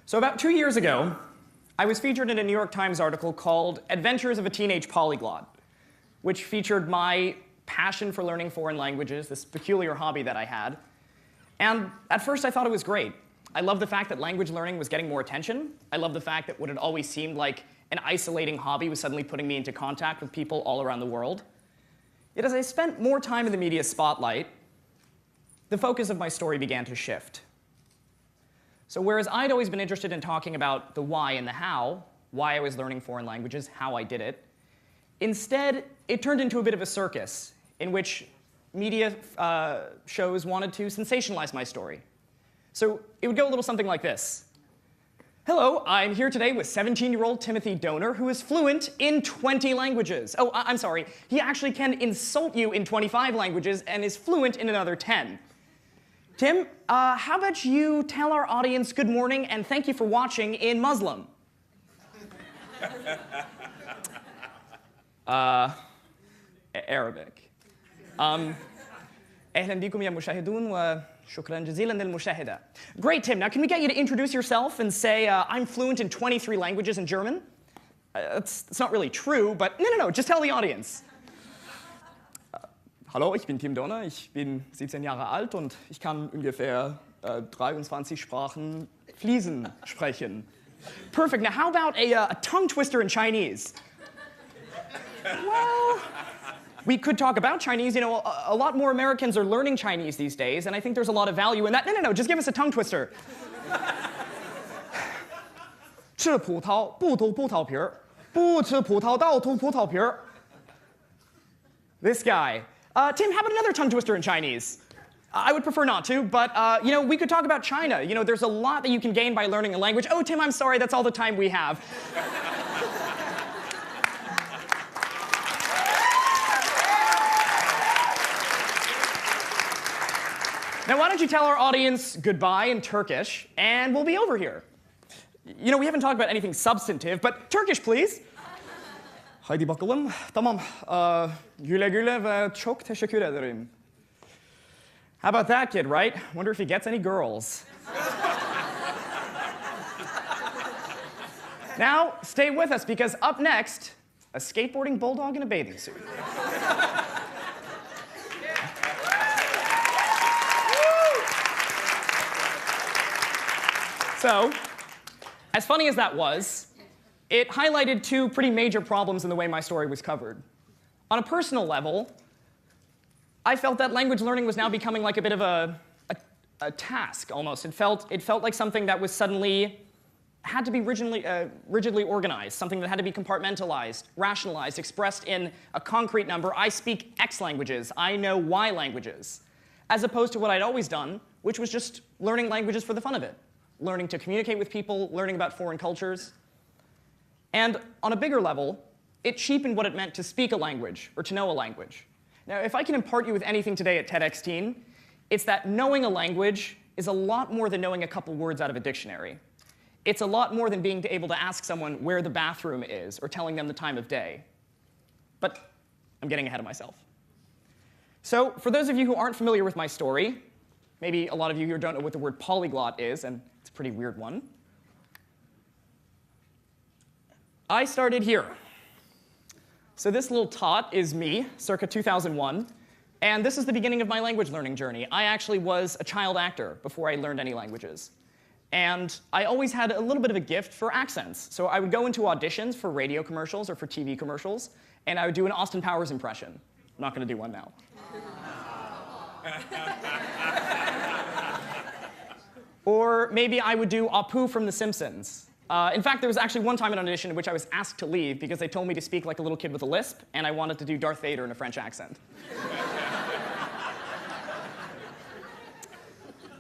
So about 2 years ago, I was featured in a New York Times article called Adventures of a Teenage Polyglot, which featured my passion for learning foreign languages, this peculiar hobby that I had. And at first I thought it was great. I loved the fact that language learning was getting more attention. I loved the fact that what had always seemed like an isolating hobby was suddenly putting me into contact with people all around the world. Yet as I spent more time in the media spotlight, the focus of my story began to shift. So whereas I'd always been interested in talking about the why and the how, why I was learning foreign languages, how I did it, instead it turned into a bit of a circus in which media shows wanted to sensationalize my story. So it would go a little something like this. Hello, I'm here today with 17-year-old Timothy Doner, who is fluent in 20 languages. Oh, I'm sorry, he actually can insult you in 25 languages and is fluent in another 10. Tim, how about you tell our audience good morning and thank you for watching in Muslim? Arabic. أهلا بكم يا مشاهدون وشكرا جزيلا للمشاهدة. Great, Tim. Now, can we get you to introduce yourself and say, I'm fluent in 23 languages in German? It's not really true, but no, just tell the audience. Hallo, ich bin Tim Doner, ich bin 17 Jahre alt und ich kann ungefähr 23 Sprachen fließend sprechen. Perfect. Now, how about a tongue twister in Chinese? Well, we could talk about Chinese. You know, a lot more Americans are learning Chinese these days, and I think there's a lot of value in that. No, just give us a tongue twister. 吃葡萄不吐葡萄皮儿，不吃葡萄倒吐葡萄皮儿。 This guy. Tim, how about another tongue twister in Chinese? I would prefer not to, but you know, we could talk about China. You know, there's a lot that you can gain by learning a language. Oh, Tim, I'm sorry, that's all the time we have. Now, why don't you tell our audience goodbye in Turkish, and we'll be over here. You know, we haven't talked about anything substantive, but Turkish, please. Haydi bakalım. Tamam. Güle güle ve çok teşekkür ederim. How about that kid, right? Wonder if he gets any girls. Now, stay with us, because up next, a skateboarding bulldog in a bathing suit. So, as funny as that was, it highlighted two pretty major problems in the way my story was covered. On a personal level, I felt that language learning was now becoming like a bit of a task, almost. It felt like something that was suddenly had to be rigidly organized, something that had to be compartmentalized, rationalized, expressed in a concrete number. I speak X languages. I know Y languages. As opposed to what I'd always done, which was just learning languages for the fun of it. Learning to communicate with people, learning about foreign cultures. And on a bigger level, it cheapened what it meant to speak a language or to know a language. Now, if I can impart you with anything today at TEDx Teen, it's that knowing a language is a lot more than knowing a couple words out of a dictionary. It's a lot more than being able to ask someone where the bathroom is or telling them the time of day. But I'm getting ahead of myself. So for those of you who aren't familiar with my story, maybe a lot of you here don't know what the word polyglot is, and it's a pretty weird one. I started here. So this little tot is me, circa 2001, and this is the beginning of my language learning journey. I actually was a child actor before I learned any languages. And I always had a little bit of a gift for accents. So I would go into auditions for radio commercials or for TV commercials, and I would do an Austin Powers impression. I'm not going to do one now. Or maybe I would do Apu from The Simpsons. In fact, there was actually one time in an audition in which I was asked to leave because they told me to speak like a little kid with a lisp, and I wanted to do Darth Vader in a French accent.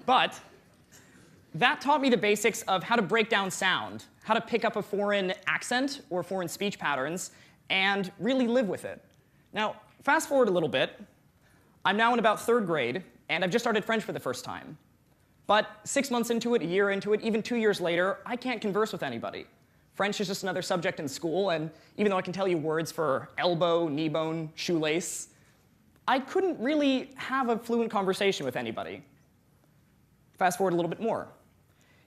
But that taught me the basics of how to break down sound, how to pick up a foreign accent or foreign speech patterns, and really live with it. Now, fast forward a little bit. I'm now in about 3rd grade, and I've just started French for the first time. But 6 months into it, a year into it, even 2 years later, I can't converse with anybody. French is just another subject in school, and even though I can tell you words for elbow, knee bone, shoelace, I couldn't really have a fluent conversation with anybody. Fast forward a little bit more.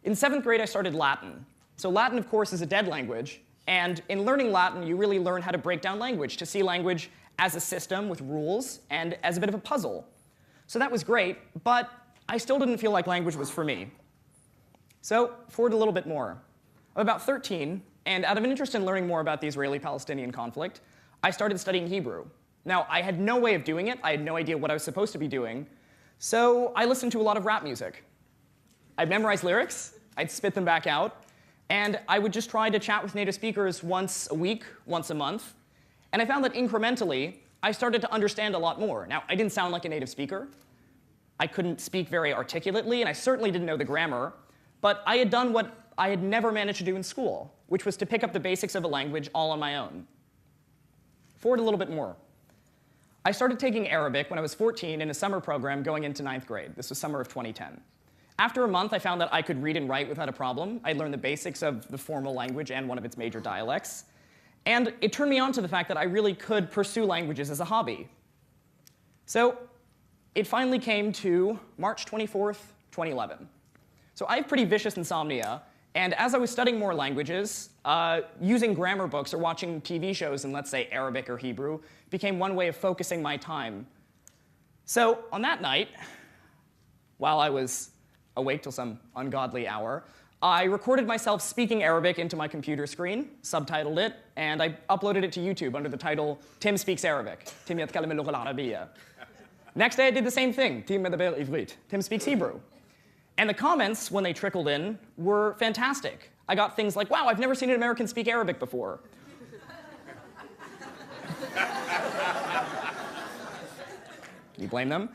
In 7th grade, I started Latin. So Latin, of course, is a dead language. And in learning Latin, you really learn how to break down language, to see language as a system with rules and as a bit of a puzzle. So that was great, but I still didn't feel like language was for me. So forward a little bit more. I'm about 13, and out of an interest in learning more about the Israeli-Palestinian conflict, I started studying Hebrew. Now, I had no way of doing it. I had no idea what I was supposed to be doing. So I listened to a lot of rap music. I'd memorize lyrics, I'd spit them back out, and I would just try to chat with native speakers once a week, once a month. And I found that incrementally, I started to understand a lot more. Now, I didn't sound like a native speaker. I couldn't speak very articulately, and I certainly didn't know the grammar. But I had done what I had never managed to do in school, which was to pick up the basics of a language all on my own. Forward a little bit more. I started taking Arabic when I was 14 in a summer program going into 9th grade. This was summer of 2010. After a month, I found that I could read and write without a problem. I'd learned the basics of the formal language and one of its major dialects. And it turned me on to the fact that I really could pursue languages as a hobby. So it finally came to March 24th, 2011. So I have pretty vicious insomnia, and as I was studying more languages, using grammar books or watching TV shows in, let's say, Arabic or Hebrew became one way of focusing my time. So on that night, while I was awake till some ungodly hour, I recorded myself speaking Arabic into my computer screen, subtitled it, and I uploaded it to YouTube under the title, Tim Speaks Arabic. Tim يتكلم اللغة العربية. Next day, I did the same thing. Tim מדבר עברית. Tim speaks Hebrew. And the comments, when they trickled in, were fantastic. I got things like, wow, I've never seen an American speak Arabic before. Can you blame them?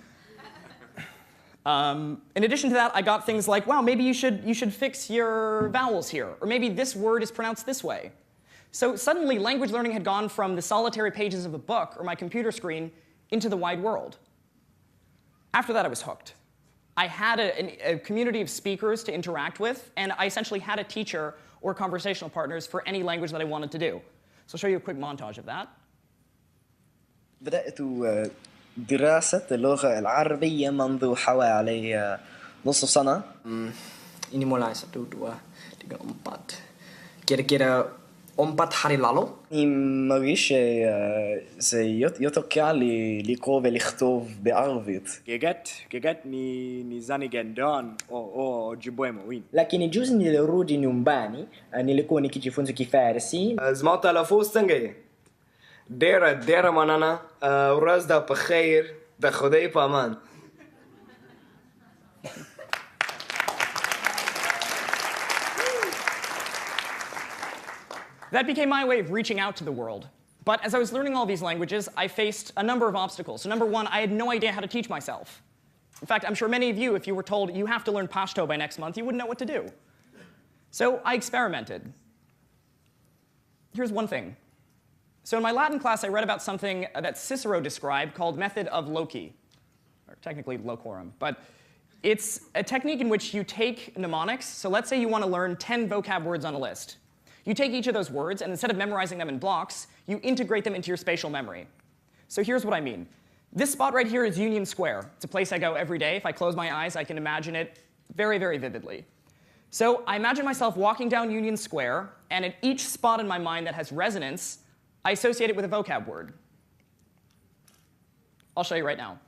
In addition to that, I got things like, wow, maybe you should fix your vowels here. Or maybe this word is pronounced this way. So suddenly, language learning had gone from the solitary pages of a book or my computer screen into the wide world. After that, I was hooked. I had a community of speakers to interact with, and I essentially had a teacher or conversational partners for any language that I wanted to do. So I'll show you a quick montage of that. بدأت دراسة اللغة العربية منذ حوالي نصف سنة. Ini mulai 1, 2, 3, 4. Kira-kira 4 hari lalu. אני מרגיש שזה יותר קל לקרוא ולכתוב בערבית. Geget ni zani gendon o jibuemo win. Lakini juzi nilirudi nyumbani, nilikuwa nikijifunza Kifarsi. زمان تلفظ څنګه ډېره مننه ورځ د په خیر د خدای په امان. That became my way of reaching out to the world. But as I was learning all these languages, I faced a number of obstacles. So number one, I had no idea how to teach myself. In fact, I'm sure many of you, if you were told you have to learn Pashto by next month, you wouldn't know what to do. So I experimented. Here's one thing. So in my Latin class, I read about something that Cicero described called method of loci, or technically locorum. But it's a technique in which you take mnemonics. So let's say you want to learn 10 vocab words on a list. You take each of those words, and instead of memorizing them in blocks, you integrate them into your spatial memory. So here's what I mean. This spot right here is Union Square. It's a place I go every day. If I close my eyes, I can imagine it very, very vividly. So I imagine myself walking down Union Square, and at each spot in my mind that has resonance, I associate it with a vocab word. I'll show you right now.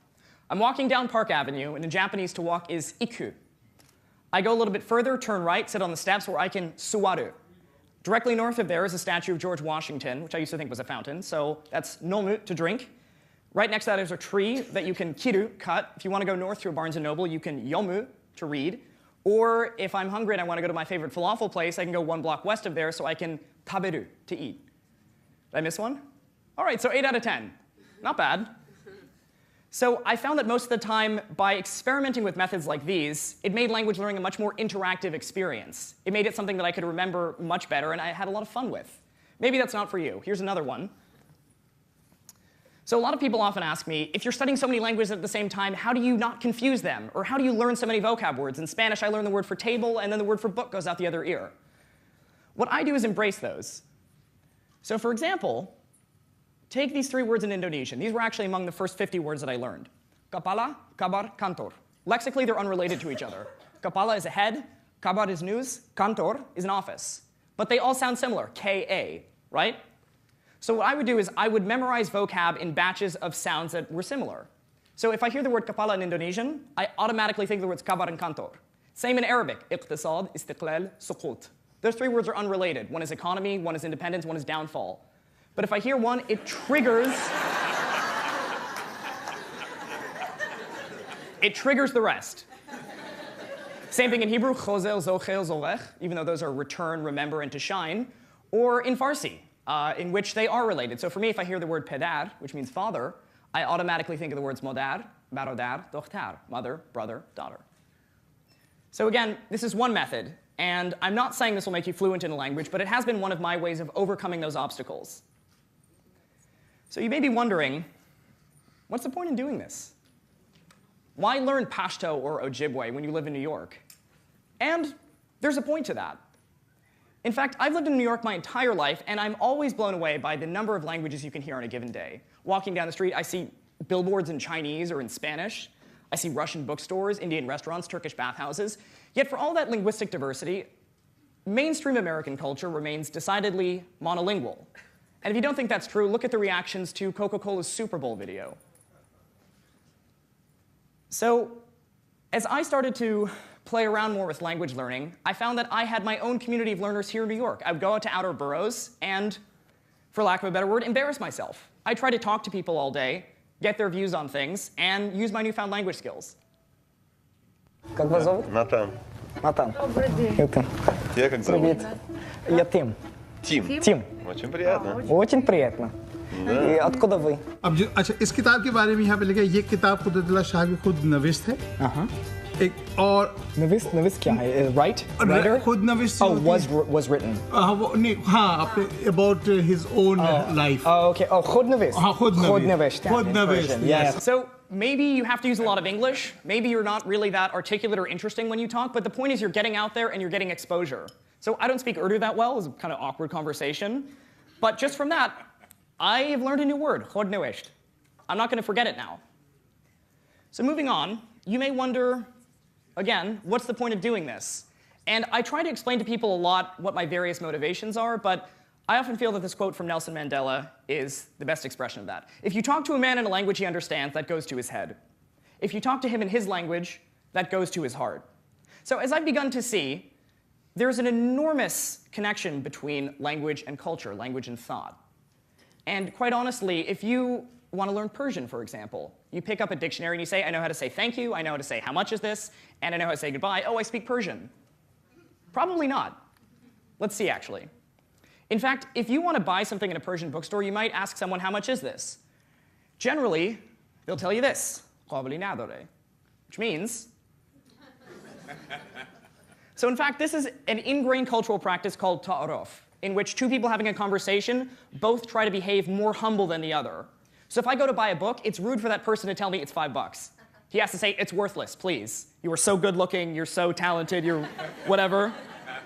I'm walking down Park Avenue, and in Japanese, to walk is iku. I go a little bit further, turn right, sit on the steps where I can suwaru. Directly north of there is a statue of George Washington, which I used to think was a fountain, so that's nomu, to drink. Right next to that is a tree that you can kiru, cut. If you want to go north to a Barnes & Noble, you can yomu, to read. Or if I'm hungry and I want to go to my favorite falafel place, I can go 1 block west of there, so I can taberu, to eat. Did I miss one? All right, so 8 out of 10. Not bad. So I found that most of the time, by experimenting with methods like these, it made language learning a much more interactive experience. It made it something that I could remember much better and I had a lot of fun with. Maybe that's not for you. Here's another one. So a lot of people often ask me, if you're studying so many languages at the same time, how do you not confuse them? Or how do you learn so many vocab words? In Spanish, I learn the word for table, and then the word for book goes out the other ear. What I do is embrace those. So for example, take these 3 words in Indonesian. These were actually among the first 50 words that I learned. Kepala, kabar, kantor. Lexically, they're unrelated to each other. Kepala is a head, kabar is news, kantor is an office. But they all sound similar, K-A, right? So what I would do is I would memorize vocab in batches of sounds that were similar. So if I hear the word kepala in Indonesian, I automatically think the words kabar and kantor. Same in Arabic, iqtisad, istiqlal, suqut. Those three words are unrelated. One is economy, one is independence, one is downfall. But if I hear one, it triggers it triggers the rest. Same thing in Hebrew, chozel, zochel, zolech, even though those are return, remember, and to shine. Or in Farsi, in which they are related. So for me, if I hear the word pedar, which means father, I automatically think of the words modar, barodar, dochtar, mother, brother, daughter. So again, this is one method. And I'm not saying this will make you fluent in a language, but it has been one of my ways of overcoming those obstacles. So you may be wondering, what's the point in doing this? Why learn Pashto or Ojibwe when you live in New York? And there's a point to that. In fact, I've lived in New York my entire life, and I'm always blown away by the number of languages you can hear on a given day. Walking down the street, I see billboards in Chinese or in Spanish. I see Russian bookstores, Indian restaurants, Turkish bathhouses. Yet for all that linguistic diversity, mainstream American culture remains decidedly monolingual. And if you don't think that's true, look at the reactions to Coca-Cola's Super Bowl video. So as I started to play around more with language learning, I found that I had my own community of learners here in New York. I would go out to outer boroughs and, for lack of a better word, embarrass myself. I try to talk to people all day, get their views on things, and use my newfound language skills. Как вас зовут? Натан. Натан. Это. Я как зовут? Привет. Я Тим. Тим. Тим. Очень приятно. Очень приятно. И откуда вы? अब जो अच्छा इस किताब के बारे में यहाँ पे लिखा है ये किताब कुदरतुल्लाह शाह की खुद नविश्त है एक और नविस क्या है? Writer? खुद नविश्त Oh, was written. नहीं हाँ अपने about his own life. Oh, okay. Oh, खुद नविस. हाँ खुद नविश्त. खुद नविश्त. Yes. So maybe you have to use a lot of English. Maybe you're not really that articulate or interesting when you talk, but the point is you're getting out there and you're getting exposure. So I don't speak Urdu that well. It's a kind of awkward conversation. But just from that, I have learned a new word, khod newesht. I'm not going to forget it now. So moving on, you may wonder, again, what's the point of doing this? And I try to explain to people a lot what my various motivations are, but I often feel that this quote from Nelson Mandela is the best expression of that. If you talk to a man in a language he understands, that goes to his head. If you talk to him in his language, that goes to his heart. So as I've begun to see, there's an enormous connection between language and culture, language and thought. And quite honestly, if you want to learn Persian, for example, you pick up a dictionary and you say, I know how to say thank you, I know how to say how much is this, and I know how to say goodbye. Oh, I speak Persian. Probably not. Let's see, actually. In fact, if you want to buy something in a Persian bookstore, you might ask someone, how much is this? Generally, they'll tell you this, which means. So in fact, this is an ingrained cultural practice called ta'aruf, in which two people having a conversation both try to behave more humble than the other. So if I go to buy a book, it's rude for that person to tell me it's $5. He has to say, it's worthless, please. You are so good looking, you're so talented, you're whatever.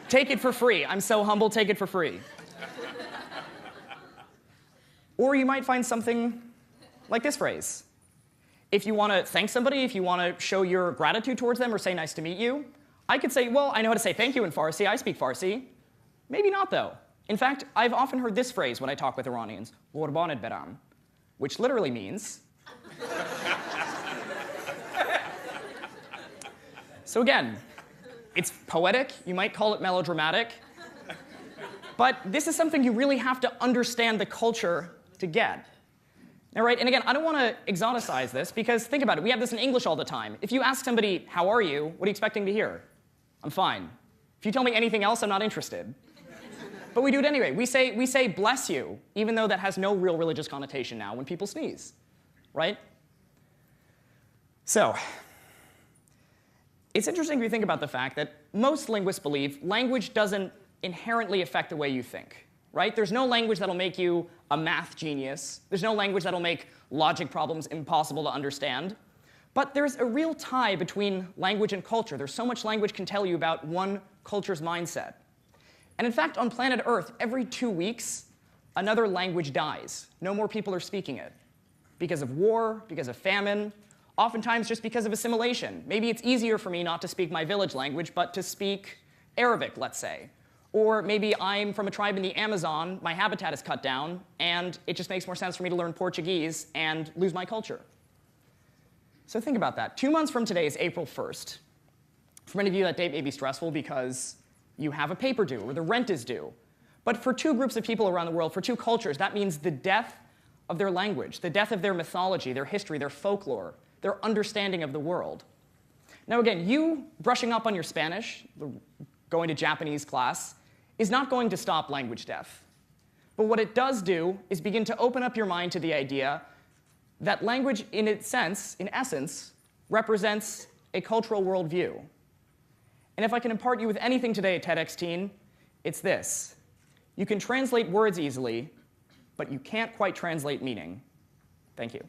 Take it for free. I'm so humble, take it for free. Or you might find something like this phrase. If you want to thank somebody, if you want to show your gratitude towards them or say nice to meet you, I could say, well, I know how to say thank you in Farsi, I speak Farsi. Maybe not, though. In fact, I've often heard this phrase when I talk with Iranians, "Qurbaned beram," which literally means. So again, it's poetic, you might call it melodramatic, but this is something you really have to understand the culture to get. Now, right, and again, I don't want to exoticize this, because think about it, we have this in English all the time. If you ask somebody, how are you, what are you expecting to hear? I'm fine. If you tell me anything else, I'm not interested. But we do it anyway. We say bless you, even though that has no real religious connotation now when people sneeze, right? So, it's interesting if you think about the fact that most linguists believe language doesn't inherently affect the way you think, right? There's no language that'll make you a math genius. There's no language that'll make logic problems impossible to understand. But there's a real tie between language and culture. There's so much language can tell you about one culture's mindset. And in fact, on planet Earth, every 2 weeks, another language dies. No more people are speaking it. Because of war, because of famine, oftentimes just because of assimilation. Maybe it's easier for me not to speak my village language, but to speak Arabic, let's say. Or maybe I'm from a tribe in the Amazon, my habitat is cut down, and it just makes more sense for me to learn Portuguese and lose my culture. So think about that. 2 months from today is April 1st. For many of you, that date may be stressful because you have a paper due or the rent is due. But for 2 groups of people around the world, for 2 cultures, that means the death of their language, the death of their mythology, their history, their folklore, their understanding of the world. Now again, you brushing up on your Spanish, going to Japanese class, is not going to stop language death. But what it does do is begin to open up your mind to the idea that language, in essence, represents a cultural worldview. And if I can impart you with anything today at TEDx Teen, it's this. You can translate words easily, but you can't quite translate meaning. Thank you.